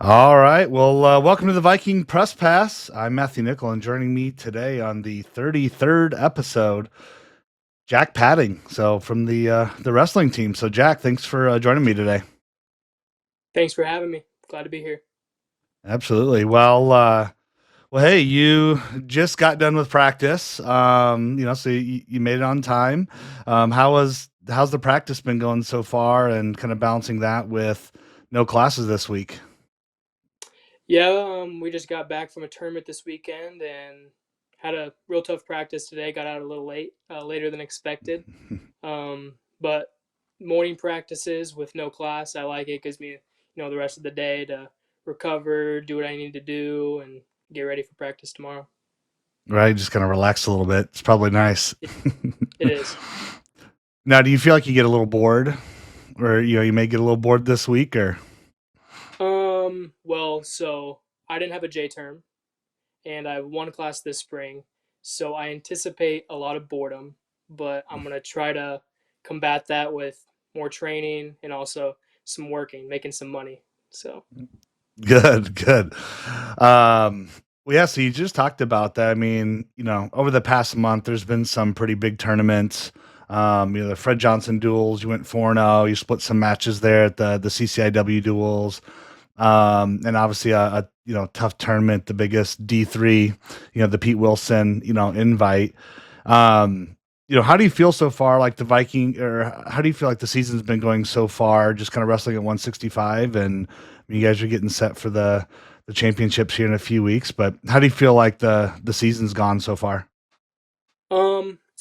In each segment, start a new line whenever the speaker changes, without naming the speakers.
All right. Well, welcome to the Viking Press Pass. I'm Matthew Nickel, and joining me today on the 33rd episode, Jack Padding. So from the wrestling team. So Jack, thanks for joining me today.
Thanks for having me. Glad to be here.
Absolutely. Well, hey, you just got done with practice. So you made it on time. How's the practice been going so far, and kind of balancing that with no classes this week?
Yeah, we just got back from a tournament this weekend and had a real tough practice today. Got out a little late, later than expected. But morning practices with no class, I like it. Gives me, the rest of the day to recover, do what I need to do, and get ready for practice tomorrow.
Right, just kind of relax a little bit. It's probably nice.
It, it is.
Now, do you feel like you get a little bored, or you may get a little bored this week, or
Well, so I didn't have a J term, and I have one class this spring, so I anticipate a lot of boredom, but I'm gonna try to combat that with more training and also some working, making some money. So
good, good. Well, yeah. So you just talked about that. I mean, over the past month, there's been some pretty big tournaments. The Fred Johnson duels. You went 4-0. You split some matches there at the CCIW duels. And obviously a tough tournament, the biggest D3, the Pete Wilson, invite. How do you feel so far, like the Viking, or how do you feel like the season's been going so far, just kind of wrestling at 165, and you guys are getting set for the championships here in a few weeks, but how do you feel like the season's gone so far?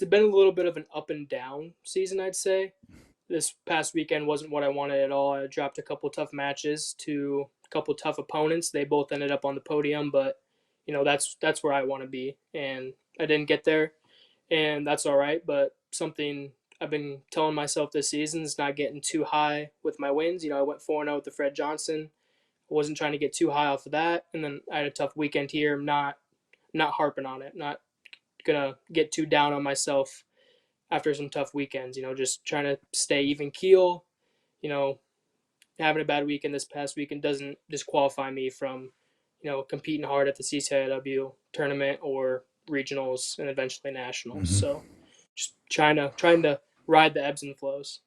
it's been a little bit of an up and down season, I'd say. This past weekend wasn't what I wanted at all. I dropped a couple tough matches to a couple tough opponents. They both ended up on the podium, but that's where I want to be, and I didn't get there, and that's all right. But something I've been telling myself this season is not getting too high with my wins. I went 4-0 with the Fred Johnson. I wasn't trying to get too high off of that, and then I had a tough weekend here. I'm not harping on it. Not gonna get too down on myself after some tough weekends. Just trying to stay even keel. You know, Having a bad weekend this past weekend doesn't disqualify me from competing hard at the CCIW tournament or regionals and eventually nationals.
Mhm.
So just trying to ride the ebbs and flows.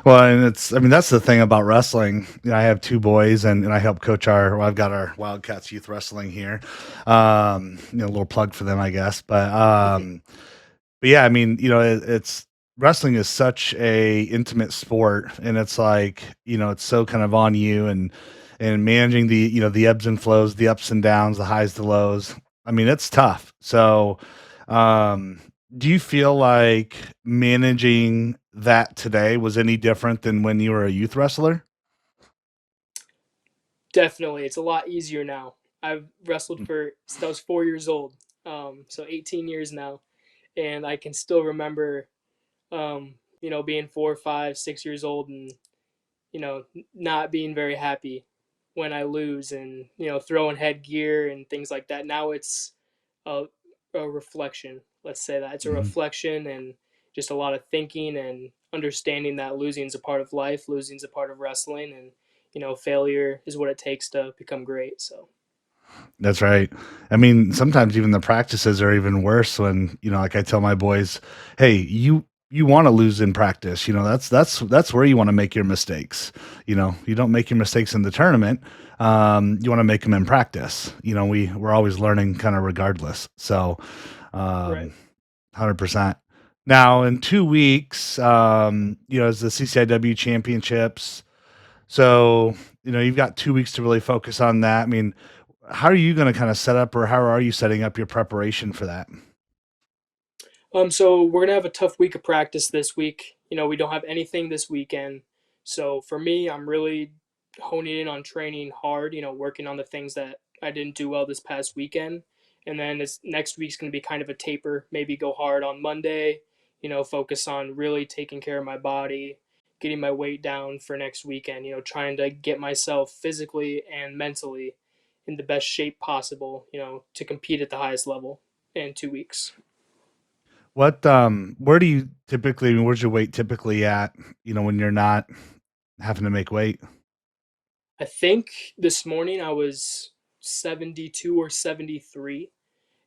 Well, and I mean, that's the thing about wrestling. I have two boys, and I help coach I've got our Wildcats youth wrestling here. A little plug for them, I guess. But yeah, I mean, it's wrestling is such a intimate sport, and it's like, it's so kind of on you, and managing the ebbs and flows, the ups and downs, the highs, the lows. I mean, it's tough. So, um, do you feel like managing that today was any different than when you were a youth wrestler?
Definitely, it's a lot easier now. I've wrestled for since I was 4 years old, so 18 years now, and I can still remember, being 4, 5, 6 years old and not being very happy when I lose and throwing headgear and things like that. Now it's a, a reflection. Let's say that it's a
Mhm.
reflection and just a lot of thinking and understanding that losing is a part of life, losing is a part of wrestling, and failure is what it takes to become great. So
That's right. I mean, sometimes even the practices are even worse when, like I tell my boys, "Hey, you want to lose in practice. That's where you want to make your mistakes. You don't make your mistakes in the tournament. You want to make them in practice. We're always learning kind of regardless. So,
right.
100%. Now, in 2 weeks, is the CCIW Championships. So, you've got 2 weeks to really focus on that. I mean, how are you going to kind of set up, or how are you setting up your preparation for that?
So we're gonna have a tough week of practice this week. We don't have anything this weekend. So for me, I'm really honing in on training hard, working on the things that I didn't do well this past weekend. And then this next week's gonna be kind of a taper, maybe go hard on Monday, focus on really taking care of my body, getting my weight down for next weekend, trying to get myself physically and mentally in the best shape possible, to compete at the highest level in 2 weeks.
Where do you typically, where's your weight typically at, when you're not having to make weight?
I think this morning I was 72 or 73,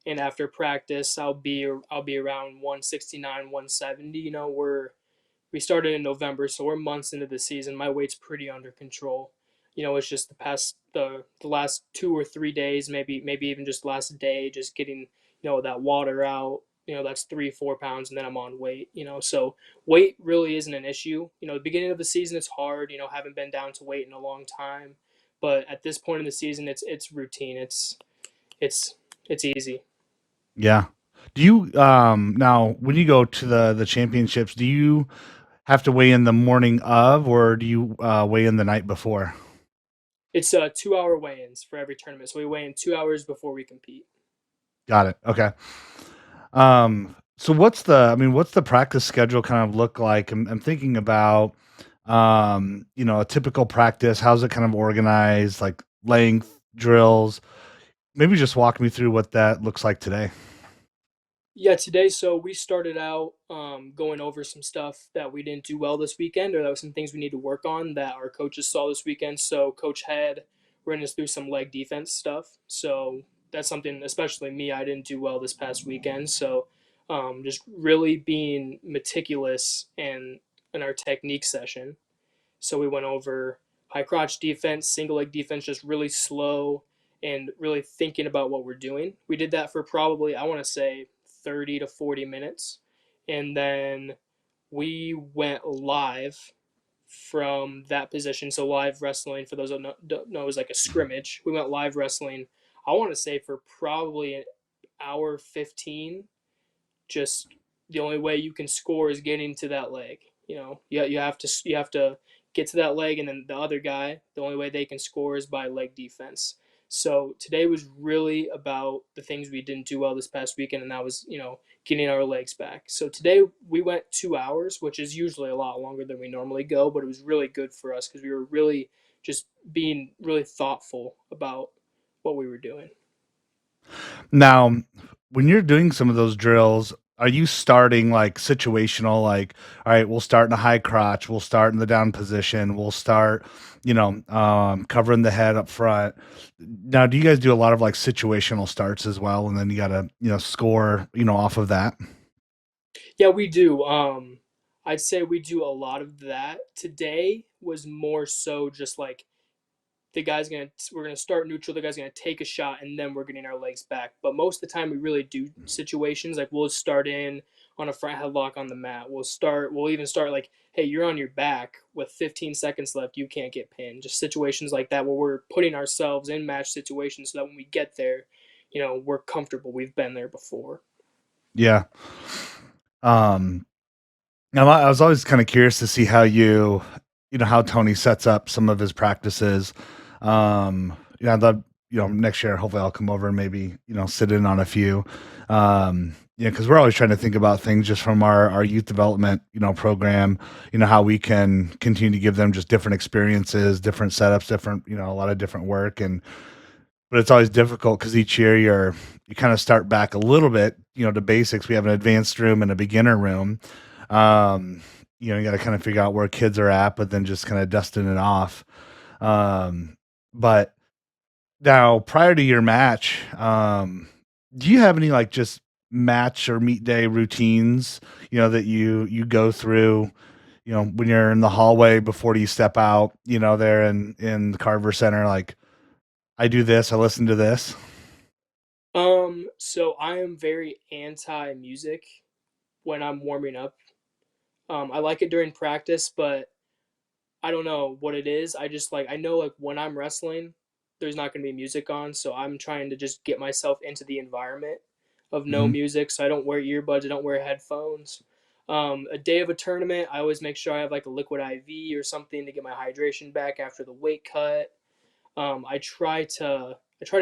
and after practice I'll be around 169, 170. We started in November, so we're months into the season. My weight's pretty under control. It's just the last 2 or 3 days, maybe even just last day, just getting that water out. That's 3 4 pounds, and then I'm on weight. So weight really isn't an issue. The beginning of the season it's hard. Haven't been down to weight in a long time, but at this point in the season, it's routine. It's it's easy.
Yeah. Do you now when you go to the championships, do you have to weigh in the morning of, or do you weigh in the night before?
It's 2 hour weigh-ins for every tournament, so we weigh in 2 hours before we compete.
Got it. Okay. So what's the practice schedule kind of look like? I'm thinking about, a typical practice. How's it kind of organized? Like length, drills. Maybe just walk me through what that looks like today.
Yeah, today, so we started out going over some stuff that we didn't do well this weekend, or that was some things we need to work on that our coaches saw this weekend. So Coach had ran us through some leg defense stuff. So that's something, especially me, I didn't do well this past weekend. So just really being meticulous in our technique session. So we went over high crotch defense, single leg defense, just really slow and really thinking about what we're doing. We did that for probably, I want to say, 30 to 40 minutes. And then we went live from that position. So live wrestling, for those who don't know, is like a scrimmage. We went live wrestling, I want to say, for probably an hour 15. Just the only way you can score is getting to that leg. You have to get to that leg, and then the other guy, the only way they can score is by leg defense. So today was really about the things we didn't do well this past weekend, and that was getting our legs back. So today we went 2 hours, which is usually a lot longer than we normally go, but it was really good for us because we were really just being really thoughtful about what we were doing.
Now, when you're doing some of those drills, are you starting like situational, like, all right, we'll start in a high crotch, we'll start in the down position, we'll start, covering the head up front. Now, do you guys do a lot of like situational starts as well? And then you gotta, score, off of that.
Yeah, we do. I'd say we do a lot of that. Today was more so just like we're gonna start neutral. The guy's gonna take a shot, and then we're getting our legs back. But most of the time, we really do situations like we'll start in on a front headlock on the mat. We'll even start like, hey, you're on your back with 15 seconds left. You can't get pinned. Just situations like that where we're putting ourselves in match situations so that when we get there, we're comfortable. We've been there before.
Yeah. Um, Now, I was always kind of curious to see how how Tony sets up some of his practices. The next year, hopefully, I'll come over and maybe sit in on a few. Because we're always trying to think about things just from our youth development program. How we can continue to give them just different experiences, different setups, different a lot of different work, and but it's always difficult because each year you kind of start back a little bit, to basics. We have an advanced room and a beginner room. Um, you got to kind of figure out where kids are at, but then just kind of dusting it off. But now, prior to your match, do you have any like just match or meet day routines? That you go through. When you're in the hallway before you step out. There in the Carver Center, like I do this, I listen to this.
So I am very anti music when I'm warming up. I like it during practice, but I don't know what it is. I know like when I'm wrestling, there's not gonna be music on, so I'm trying to just get myself into the environment of no
Hmm.
music. So I don't wear earbuds, I don't wear headphones. A day of a tournament, I always make sure I have like a liquid IV or something to get my hydration back after the weight cut. I try to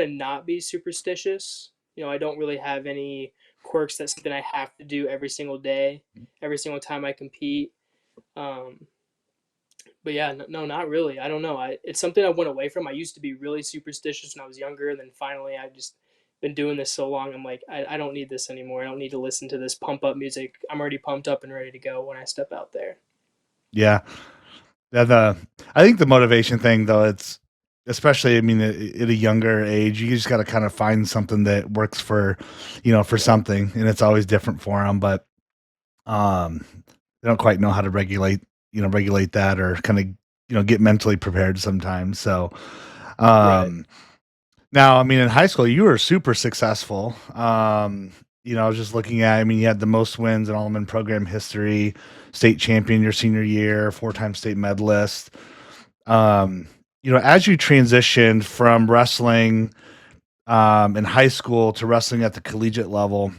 not be superstitious. I don't really have any quirks that's something I have to do every single day, every single time I compete. Um, but yeah, no, not really. I don't know. It's something I went away from. I used to be really superstitious when I was younger, and then finally I just been doing this so long. I'm like, I don't need this anymore. I don't need to listen to this pump up music. I'm already pumped up and ready to go when I step out there.
Yeah. Yeah, I think the motivation thing though, especially, I mean, at a younger age, you just got to kind of find something that works for, for
Yeah.
something, and it's always different for them. But um, they don't quite know how to regulate that, or kind of, get mentally prepared sometimes. So,
Right.
um, now, I mean, in high school, you were super successful. I was just looking at, I mean, you had the most wins in Alleman program history, state champion your senior year, four-time state medalist. Um, as you transitioned from wrestling in high school to wrestling at the collegiate level,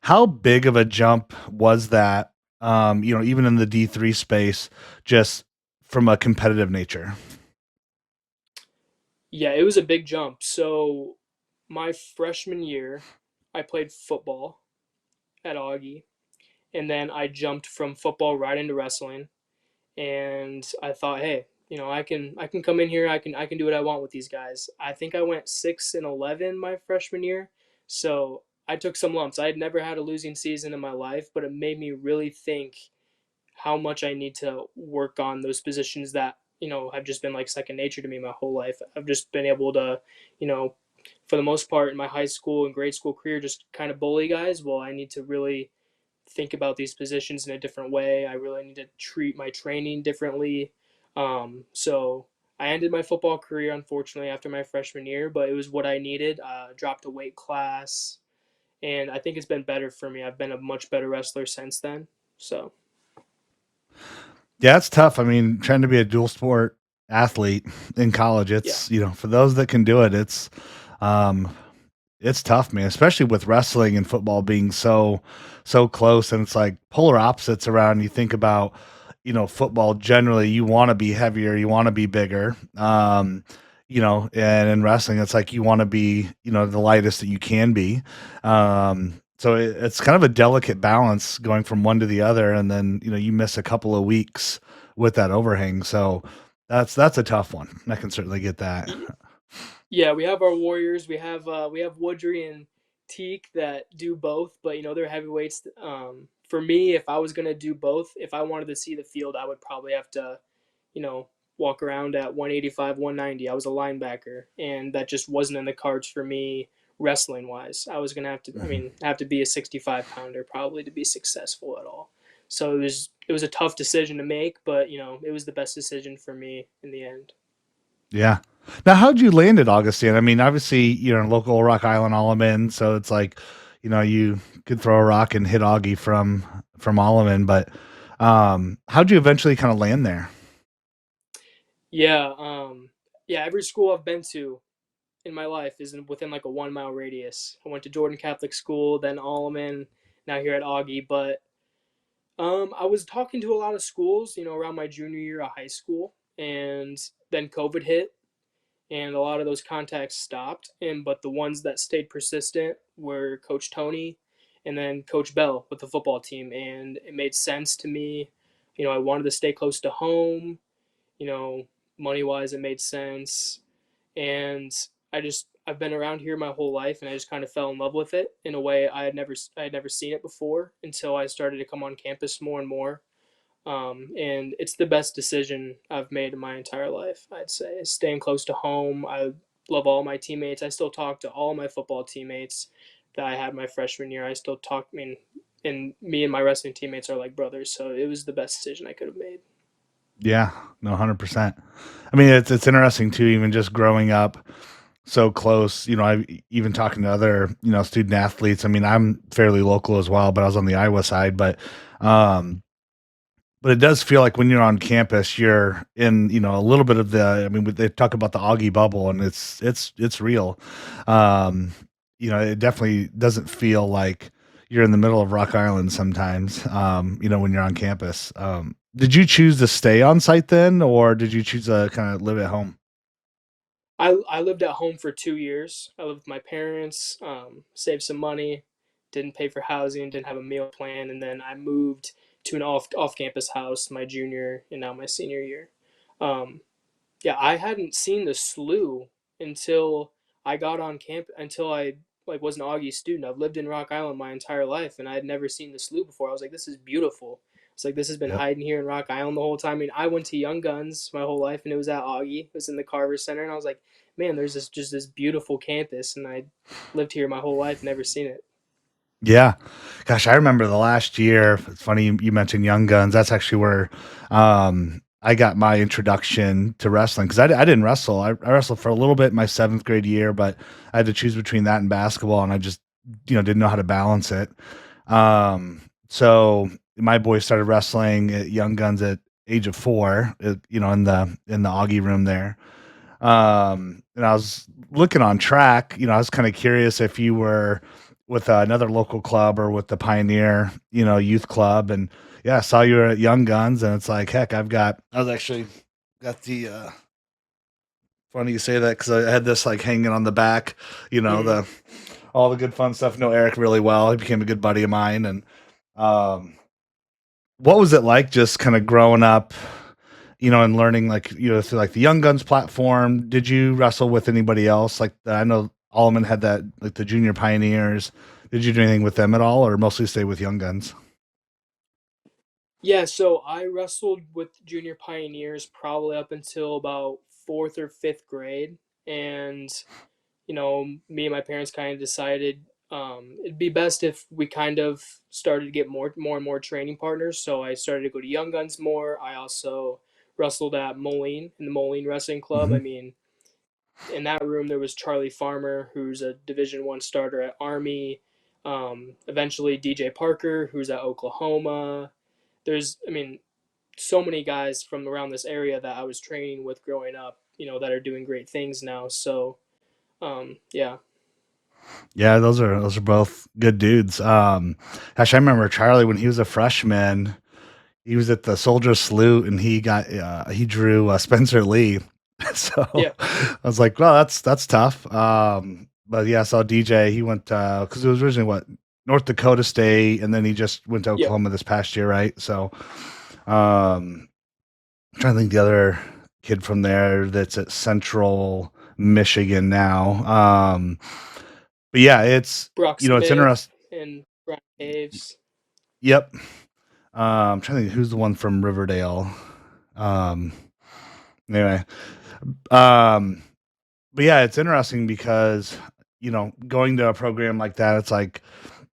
how big of a jump was that? Even in the D3 space, just from a competitive nature.
Yeah, it was a big jump. So my freshman year, I played football at Augie, and then I jumped from football right into wrestling. And I thought, hey, I can come in here, I can do what I want with these guys. I think I went 6-11 my freshman year, so I took some lumps. I had never had a losing season in my life, but it made me really think how much I need to work on those positions that have just been like second nature to me my whole life. I've just been able to, you know, for the most part in my high school and grade school career, just kind of bully guys. Well, I need to really think about these positions in a different way. I really need to treat my training differently. So I ended my football career unfortunately after my freshman year, but it was what I needed. Dropped a weight class, and I think it's been better for me. I've been a much better wrestler since then. So
Yeah, it's tough. I mean, trying to be a dual sport athlete in college,
yeah,
for those that can do it, um, it's tough, man, especially with wrestling and football being so close, and it's like polar opposites around. You think about, football generally, you want to be heavier, you want to be bigger. And in wrestling, it's like you want to be, the lightest that you can be. So it's kind of a delicate balance going from one to the other, and then, you miss a couple of weeks with that overhang. So that's a tough one. I can certainly get that.
yeah. We have our warriors. We have Woodry and Teak that do both, but they're heavyweights. For me, if I was gonna do both, if I wanted to see the field, I would probably have to you know, walk around at 185, 190. I was a linebacker, and that just wasn't in the cards for me wrestling wise. I was gonna have to be a 65 pounder probably to be successful at all. So it was a tough decision to make, but it was the best decision for me in the end.
Yeah. Now, how'd you land at Augustine? I mean, obviously, you're in local Rock Island Alleman, so it's like, you could throw a rock and hit Augie from Alleman, but how'd you eventually kind of land there?
Yeah, yeah. Every school I've been to in my life is within like a 1 mile radius. I went to Jordan Catholic School, then Alleman, now here at Augie. But I was talking to a lot of schools, around my junior year of high school, and then COVID hit, and a lot of those contacts stopped. But the ones that stayed persistent were Coach Tony, and then Coach Bell with the football team, and it made sense to me. I wanted to stay close to home. You know, money wise, it made sense, and I've been around here my whole life, and I just kind of fell in love with it in a way I had never seen it before until I started to come on campus more and more. And it's the best decision I've made in my entire life. I'd say staying close to home. I love all my teammates. I still talk to all my football teammates that I had my freshman year. I still talk. I mean, and me and my wrestling teammates are like brothers. So it was the best decision I could have made.
Yeah, no, 100%. I mean, it's interesting too, even just growing up so close. I even talking to other, student athletes. I mean, I'm fairly local as well, but I was on the Iowa side, um, but it does feel like when you're on campus, you're in, a little bit of the. I mean, they talk about the Augie bubble, and it's real. Um, it definitely doesn't feel like you're in the middle of Rock Island sometimes. When you're on campus. Did you choose to stay on site then, or did you choose to kind of live at home?
I lived at home for 2 years. I lived with my parents, saved some money, didn't pay for housing, didn't have a meal plan, and then I moved to an off campus house my junior and now my senior year. Um, yeah, I hadn't seen the slough until I got on camp until I like was an Augie student. I've lived in Rock Island my entire life, and I had never seen the slough before. I was like, this is beautiful. It's like this has been
Yep.
hiding here in Rock Island the whole time. I mean, I went to Young Guns my whole life, and it was at Augie. It was in the Carver Center, and I was like, man, there's this beautiful campus, and I lived here my whole life, never seen it.
Yeah. Gosh, I remember the last year. It's funny you mentioned Young Guns. That's actually where I got my introduction to wrestling because I didn't wrestle. I wrestled for a little bit my seventh grade year, but I had to choose between that and basketball, and I just didn't know how to balance it. So my boy started wrestling at Young Guns at age of 4, in the Augie room there. And I was looking on track, I was kind of curious if you were with another local club or with the Pioneer, youth club. And yeah, I saw you were at Young Guns, and it's like, heck, I was actually got the, funny you say that because I had this like hanging on the back,
Mm-hmm.
all the good fun stuff. Know Eric really well. He became a good buddy of mine. And, um, what was it like just kind of growing up, and learning like, through like the Young Guns platform? Did you wrestle with anybody else? Like I know Alleman had that, like the Junior Pioneers. Did you do anything with them at all, or mostly stay with Young Guns?
Yeah, so I wrestled with Junior Pioneers probably up until about fourth or fifth grade, and me and my parents kind of decided it'd be best if we kind of started to get more and more training partners. So I started to go to Young Guns more. I also wrestled at Moline in the Moline Wrestling Club.
Hmm.
I mean, in that room there was Charlie Farmer, who's a Division 1 starter at Army. Eventually DJ Parker, who's at Oklahoma. I mean, so many guys from around this area that I was training with growing up, that are doing great things now. So, yeah.
Yeah, those are both good dudes. Gosh, I remember Charlie when he was a freshman. He was at the Soldier Salute, and he drew Spencer Lee. So
Yeah.
I was like, well, that's tough. But yeah, I saw DJ. He went because it was originally what, North Dakota State, and then he just went to
Yep.
Oklahoma this past year, right? So I'm trying to think the other kid from there that's at Central Michigan now. But yeah,
Brock
it's
Smith
interesting.
and Brian Caves.
Yep. I'm trying to think who's the one from Riverdale. Um, anyway, um, but yeah, it's interesting because going to a program like that, it's like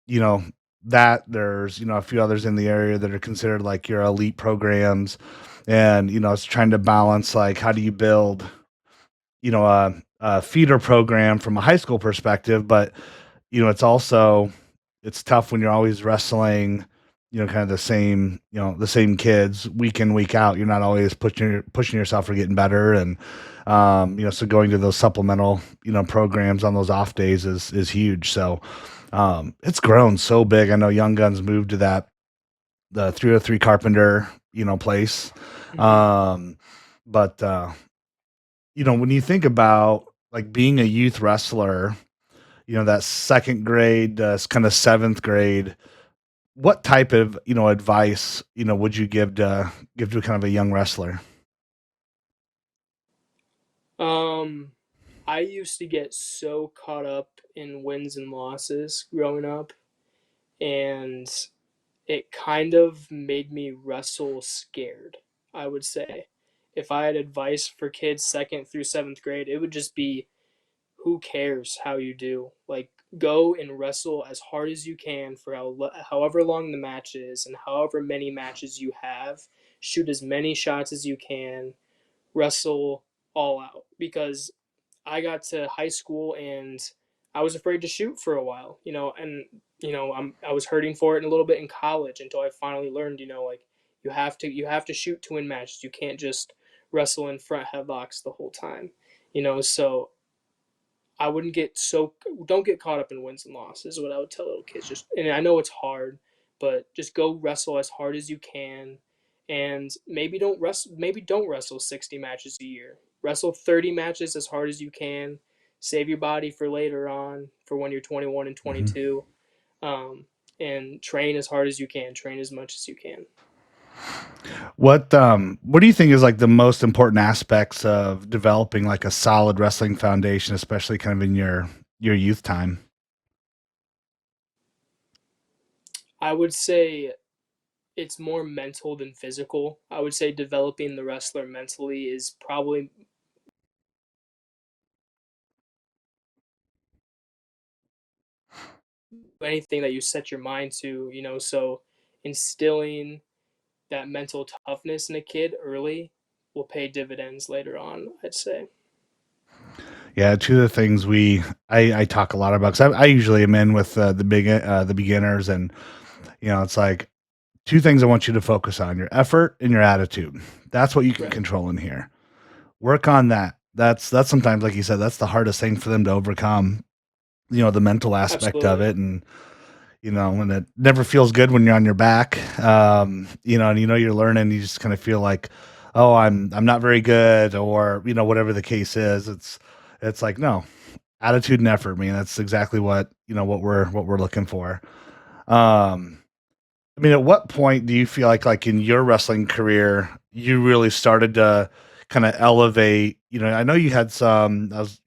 you know that there's a few others in the area that are considered like your elite programs, and it's trying to balance like how do you build a feeder program from a high school perspective, but it's tough when you're always wrestling, kind of the same kids week in, week out. You're not always pushing yourself or getting better. And, so going to those supplemental, programs on those off days is huge. So, it's grown so big. I know Young Guns moved to the 303 Carpenter, place.
Mm-hmm.
Um, but, when you think about like being a youth wrestler, that second grade, kind of seventh grade, what type of, advice, would you give to kind of a young wrestler?
Um, I used to get so caught up in wins and losses growing up, and it kind of made me wrestle scared, I would say. If I had advice for kids second through seventh grade, it would just be who cares how you do? Like, go and wrestle as hard as you can for however long the match is and however many matches you have. Shoot as many shots as you can. Wrestle all out because I got to high school and I was afraid to shoot for a while, and I was hurting for it a little bit in college until I finally learned, like you have to shoot to win matches. You can't just wrestle in front headlocks the whole time, so I wouldn't get so don't get caught up in wins and losses. Is what I would tell little kids. Just and I know it's hard, but just go wrestle as hard as you can, and maybe don't wrestle 60 matches a year. Wrestle 30 matches as hard as you can. Save your body for later on, for when you're 21 and
Mhm.
22, um, and train as hard as you can. Train as much as you can.
What do you think is like the most important aspects of developing like a solid wrestling foundation, especially kind of in your youth time?
I would say it's more mental than physical. I would say developing the wrestler mentally is probably anything that you set your mind to, so instilling that mental toughness in a kid early will pay dividends later on, I'd say.
Yeah, two of the things I talk a lot about, 'cause I usually am in with the beginners, and it's like two things I want you to focus on: your effort and your attitude. That's what you can
Right.
control in here. Work on that. That's sometimes, like you said, that's the hardest thing for them to overcome. The mental aspect of
Absolutely.
it, and when it never feels good when you're on your back, and you're learning, you just kind of feel like, oh, I'm not very good, or whatever the case is. It's like, no, attitude and effort, man. That's exactly what we're looking for. Um, I mean, at what point do you feel like in your wrestling career, you really started to kind of elevate? I know you had some. I was,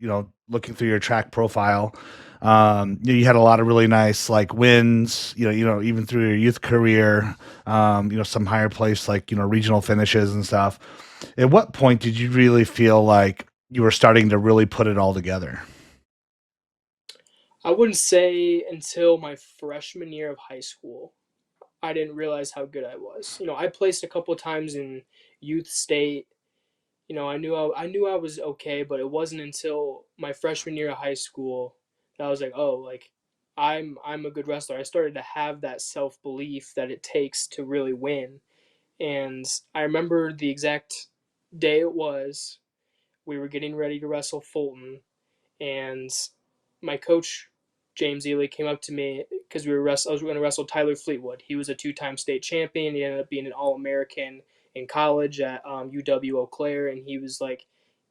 looking through your track profile. You had a lot of really nice like wins. Even through your youth career. Some higher place like regional finishes and stuff. At what point did you really feel like you were starting to really put it all together?
I wouldn't say until my freshman year of high school, I didn't realize how good I was. I placed a couple times in youth state. I knew I was okay, but it wasn't until my freshman year of high school that I was like, oh, like I'm a good wrestler. I started to have that self belief that it takes to really win. And I remember the exact day it was. We were getting ready to wrestle Fulton, and my coach James Ely came up to me because I was going to wrestle Tyler Fleetwood. He was a two-time state champion. He ended up being an All-American in college at UW Eau Claire, and he was like,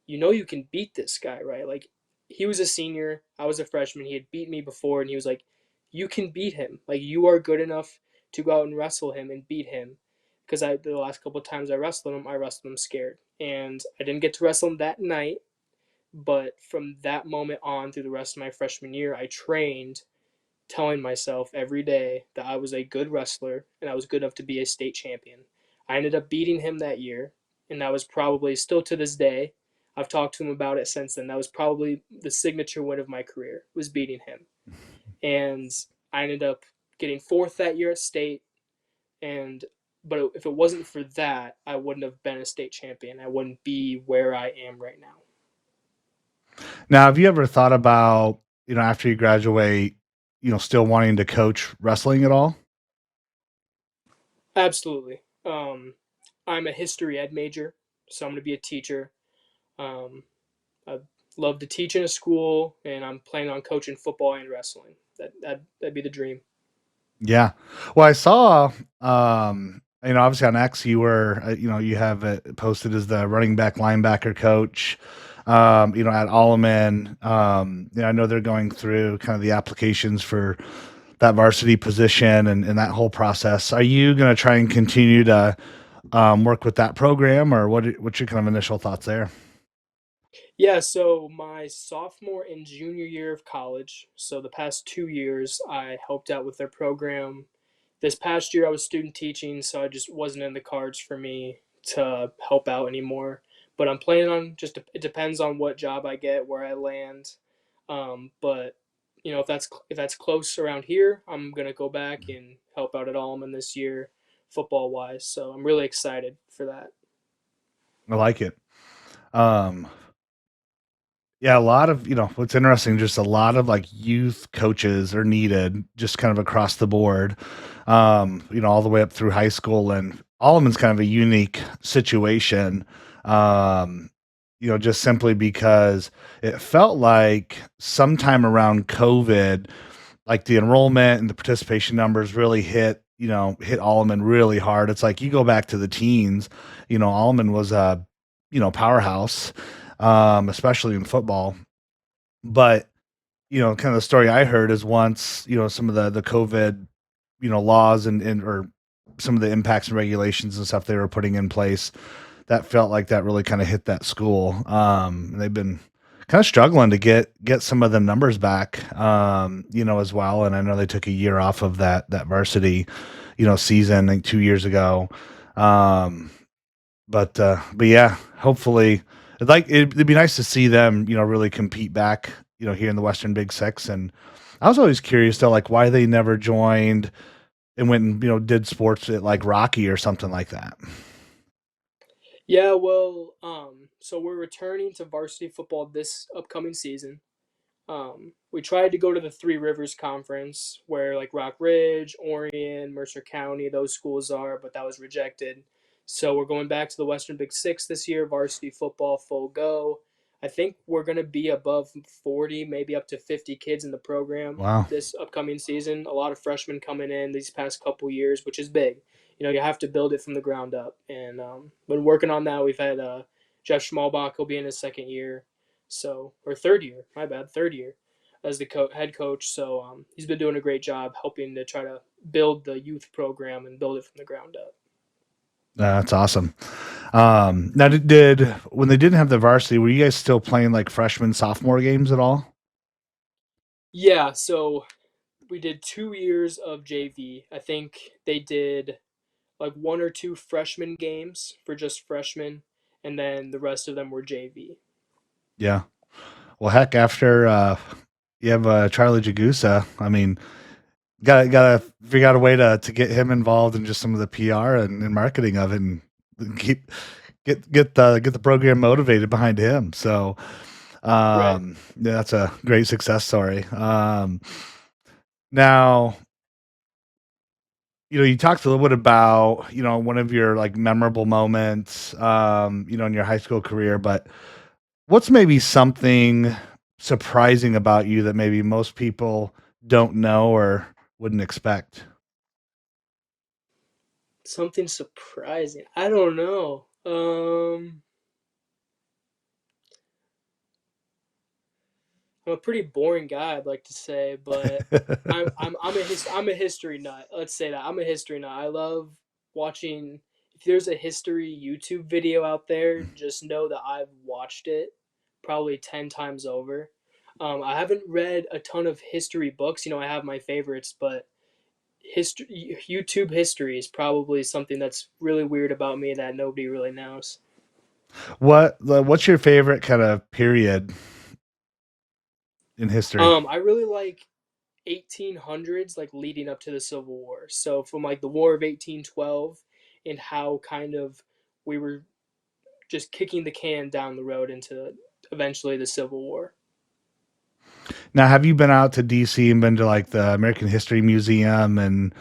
you can beat this guy, right? Like, he was a senior, I was a freshman. He had beat me before, and he was like, you can beat him. Like, you are good enough to go out and wrestle him and beat him. Because the last couple of times I wrestled him scared, and I didn't get to wrestle him that night, but from that moment on through the rest of my freshman year, I trained telling myself every day that I was a good wrestler and I was good enough to be a state champion. I ended up beating him that year, and that was probably still to this day. I've talked to him about it since then. That was probably the signature win of my career, was beating him. And I ended up getting fourth that year at state, and but if it wasn't for that, I wouldn't have been a state champion. I wouldn't be where I am right now.
Now, have you ever thought about, after you graduate, still wanting to coach wrestling at all?
Absolutely. I'm a history ed major, so I'm going to be a teacher. Um, I love to teach in a school, and I'm planning on coaching football and wrestling. That'd be the dream.
Yeah. Well, I saw, obviously on X, you have it posted as the running back linebacker coach, at Alleman. I know they're going through kind of the applications for that varsity position and that whole process. Are you going to try and continue to work with that program, or what's your kind of initial thoughts there?
Yeah, so my sophomore and junior year of college, so the past 2 years, I helped out with their program. This past year, I was student teaching, so I just wasn't in the cards for me to help out anymore. But I'm planning on it depends on what job I get, where I land. But if that's close around here, I'm gonna go back and help out at Allman this year, football wise. So I'm really excited for that.
I like it. Um, Yeah, a lot of, what's interesting, just a lot of like youth coaches are needed just kind of across the board, all the way up through high school. And Alleman's kind of a unique situation, just simply because it felt like sometime around COVID, like the enrollment and the participation numbers really hit Alleman really hard. It's like you go back to the teens, Alleman was a, powerhouse, especially in football. But, kind of the story I heard is once, some of the COVID, laws and or some of the impacts and regulations and stuff they were putting in place, that felt like that really kind of hit that school. And they've been kind of struggling to get some of the numbers back, as well. And I know they took a year off of that varsity, season like 2 years ago. Um, but yeah, hopefully, it'd be nice to see them, really compete back, here in the Western Big Six. And I was always curious though, like why they never joined and went and did sports at like Rocky or something like that.
Yeah, well, so we're returning to varsity football this upcoming season. We tried to go to the Three Rivers Conference, where like Rock Ridge, Orion, Mercer County, those schools are, but that was rejected. So we're going back to the Western Big Six this year, varsity football full go. I think we're going to be above 40, maybe up to 50 kids in the program
Wow.
this upcoming season. A lot of freshmen coming in these past couple years, which is big. You have to build it from the ground up. And been working on that. We've had Jeff Schmalbach, will be in his second year. So, or third year, my bad, third year as the head coach. So he's been doing a great job helping to try to build the youth program and build it from the ground up.
That's awesome. Now, did when they didn't have the varsity, were you guys still playing like freshman, sophomore games at all?
Yeah, so we did 2 years of JV. I think they did like one or two freshman games for just freshmen, and then the rest of them were JV.
Yeah. Well, heck, after you have Charlie Jagusa, I mean, gotta figure out a way to get him involved in just some of the PR and marketing of it, and keep get the program motivated behind him. So,
Right.
yeah, that's a great success story. Now, you talked a little bit about, one of your like memorable moments, in your high school career, but what's maybe something surprising about you that maybe most people don't know or wouldn't expect?
Something surprising. I don't know. I'm a pretty boring guy, I'd like to say, but I'm a history nut. Let's say that I'm a history nut. I love watching. If there's a history YouTube video out there, just know that I've watched it probably 10 times over. I haven't read a ton of history books. I have my favorites, but history YouTube history is probably something that's really weird about me that nobody really knows.
What's your favorite kind of period in history?
I really like 1800s, like leading up to the Civil War. So from like the War of 1812 and how kind of we were just kicking the can down the road into eventually the Civil War.
Now, have you been out to DC and been to like the American History Museum and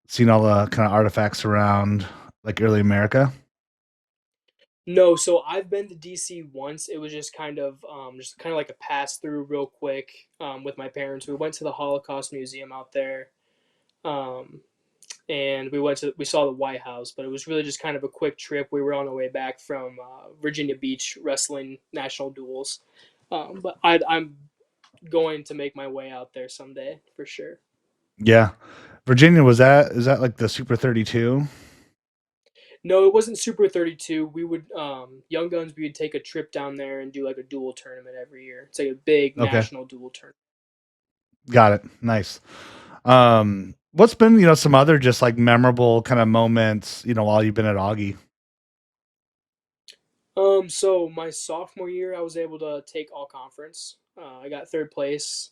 seen all the kind of artifacts around like early America?
No, so I've been to DC once. It was just kind of like a pass through real quick with my parents. We went to the Holocaust Museum out there. Um, and we saw the White House, but it was really just kind of a quick trip. We were on our way back from Virginia Beach wrestling national duels, but I'm going to make my way out there someday for sure.
Yeah. Virginia, is that like the Super 32?
No, it wasn't Super 32. We would Young Guns. We would take a trip down there and do like a duel tournament every year. It's like a big
Okay.
national duel tournament.
Got it. Nice. What's been, some other just like memorable kind of moments, while you've been at Augie?
So my sophomore year, I was able to take all conference. I got third place.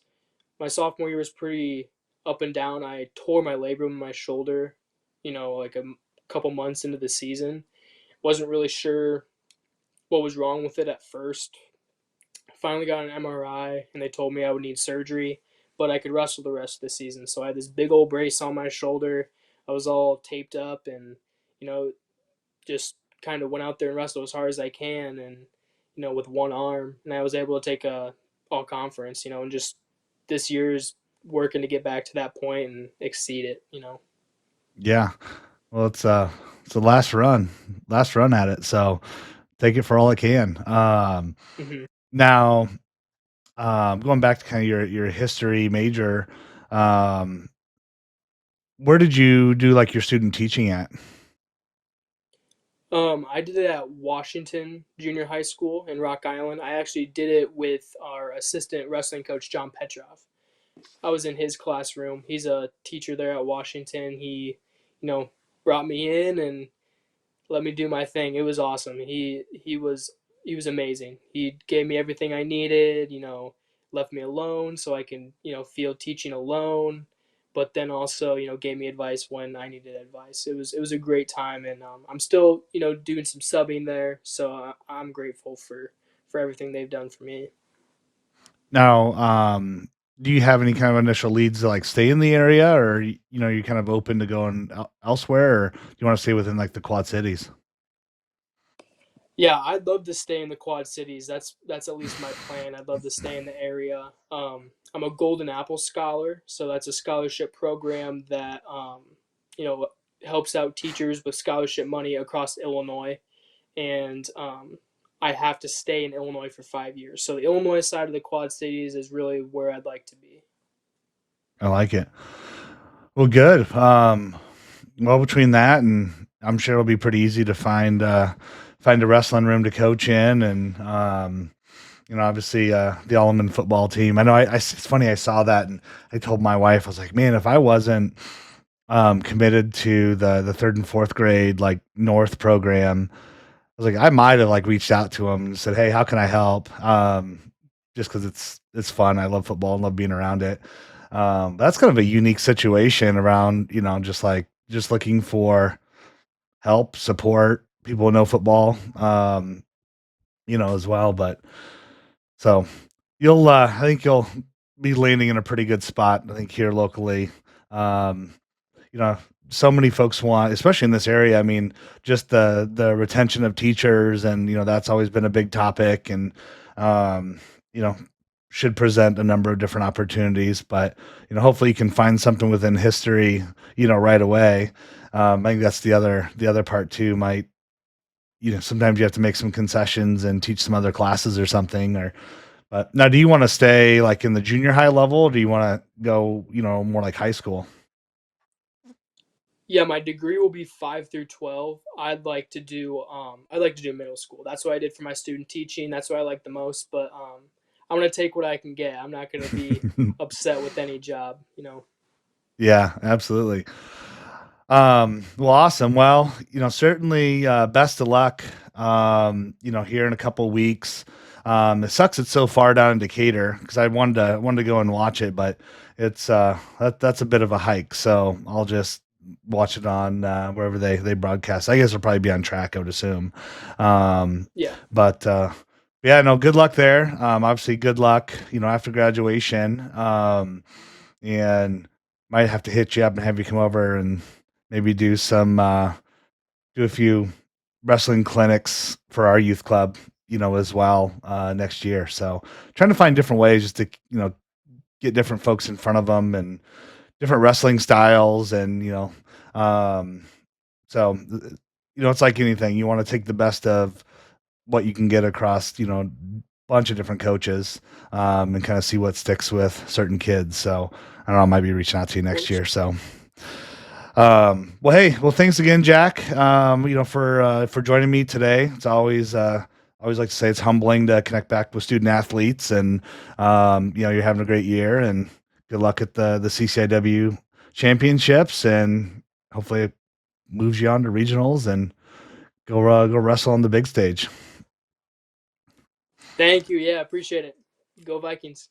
My sophomore year was pretty up and down. I tore my labrum in my shoulder, like a couple months into the season. Wasn't really sure what was wrong with it at first. Finally got an MRI, and they told me I would need surgery, but I could wrestle the rest of the season. So I had this big old brace on my shoulder. I was all taped up, and you know, just kind of went out there and wrestled as hard as I can, and with one arm, and I was able to take a all conference. And just this year's working to get back to that point and exceed it.
Yeah. Well, it's the last run at it. So take it for all it can.
Hmm.
Now, going back to kind of your history major, um, where did you do like your student teaching at?
I did it at Washington Junior High School in Rock Island. I actually did it with our assistant wrestling coach John Petrov. I was in his classroom. He's a teacher there at Washington. He, brought me in and let me do my thing. It was awesome. He was amazing. He gave me everything I needed. Left me alone so I can feel teaching alone. But then also gave me advice when I needed advice. It was a great time, and I'm still doing some subbing there. So I'm grateful for everything they've done for me.
Now, do you have any kind of initial leads to like stay in the area, or you're kind of open to going elsewhere, or do you want to stay within like the Quad Cities?
Yeah, I'd love to stay in the Quad Cities. That's at least my plan. I'd love to stay in the area. I'm a Golden Apple Scholar, so that's a scholarship program that you know helps out teachers with scholarship money across Illinois, and I have to stay in Illinois for 5 years. So the Illinois side of the Quad Cities is really where I'd like to be.
I like it. Well, good. Well, between that and I'm sure it'll be pretty easy to find a wrestling room to coach in, and obviously the Alleman football team. I know. It's funny. I saw that, and I told my wife, I was like, man, if I wasn't committed to the third and fourth grade like North program, I was like, I might have like reached out to them and said, hey, how can I help? Just because it's fun. I love football and love being around it. That's kind of a unique situation around, just looking for help, support, people who know football, as well. But so I think you'll be landing in a pretty good spot, I think, here locally. Um, you know, so many folks want, especially in this area. I mean, just the retention of teachers, and that's always been a big topic, and um, you know, should present a number of different opportunities. But hopefully, you can find something within history, right away. I think that's the other part too. Might sometimes you have to make some concessions and teach some other classes or something. Or but now, do you want to stay like in the junior high level? Or do you want to go, more like high school?
Yeah, my degree will be 5 through 12. I'd like to do middle school. That's what I did for my student teaching. That's what I like the most. But I'm gonna take what I can get. I'm not gonna be upset with any job.
Yeah, absolutely. Well, awesome. Well, certainly best of luck. Here in a couple weeks. It sucks it's so far down in Decatur because I wanted to go and watch it, but it's that's a bit of a hike. So I'll just watch it on wherever they broadcast. I guess it'll probably be on track, I would assume. Um,
Yeah.
but yeah, no, good luck there. Obviously, good luck. After graduation. And might have to hit you up and have you come over and maybe do a few wrestling clinics for our youth club, as well next year. So trying to find different ways just to get different folks in front of them and different wrestling styles, and um, so it's like anything. You want to take the best of what you can get across, bunch of different coaches, and kind of see what sticks with certain kids. So I don't know, I might be reaching out to you
Of
next
course.
year. So, well, hey, well, thanks again, Jack. For joining me today. It's always, I always like to say it's humbling to connect back with student athletes, and you're having a great year, and good luck at the CCIW Championships, and hopefully it moves you on to regionals and go wrestle on the big stage.
Thank you. Yeah, appreciate it. Go Vikings.